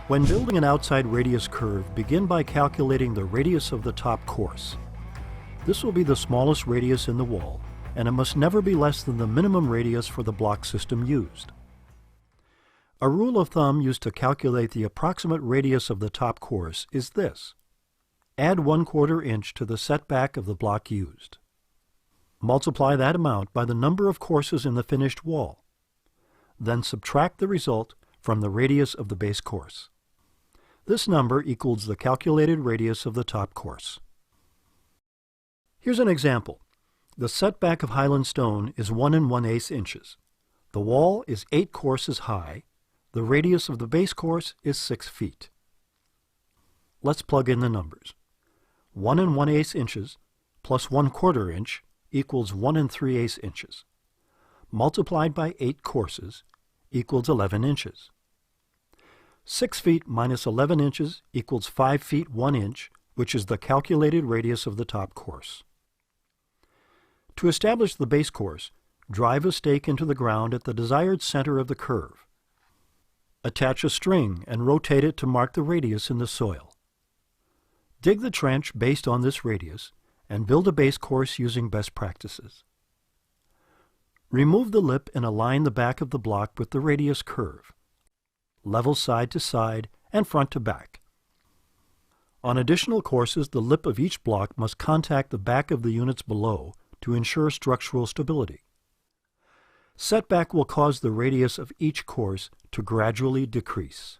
When building an outside radius curve, begin by calculating the radius of the top course. This will be the smallest radius in the wall, and it must never be less than the minimum radius for the block system used. A rule of thumb used to calculate the approximate radius of the top course is this. Add 1/4 inch to the setback of the block used. Multiply that amount by the number of courses in the finished wall. Then subtract the result from the radius of the base course. This number equals the calculated radius of the top course. Here's an example. The setback of Highland Stone is 1 1/8 inches. The wall is 8 courses high. The radius of the base course is 6 feet. Let's plug in the numbers. 1 1/8 inches plus 1/4 inch equals 1 3/8 inches. Multiplied by 8 courses equals 11 inches. 6 feet minus 11 inches equals 5 feet 1 inch, which is the calculated radius of the top course. To establish the base course, drive a stake into the ground at the desired center of the curve. Attach a string and rotate it to mark the radius in the soil. Dig the trench based on this radius and build a base course using best practices. Remove the lip and align the back of the block with the radius curve. Level side to side and front to back. On additional courses, the lip of each block must contact the back of the units below to ensure structural stability. Setback will cause the radius of each course to gradually decrease.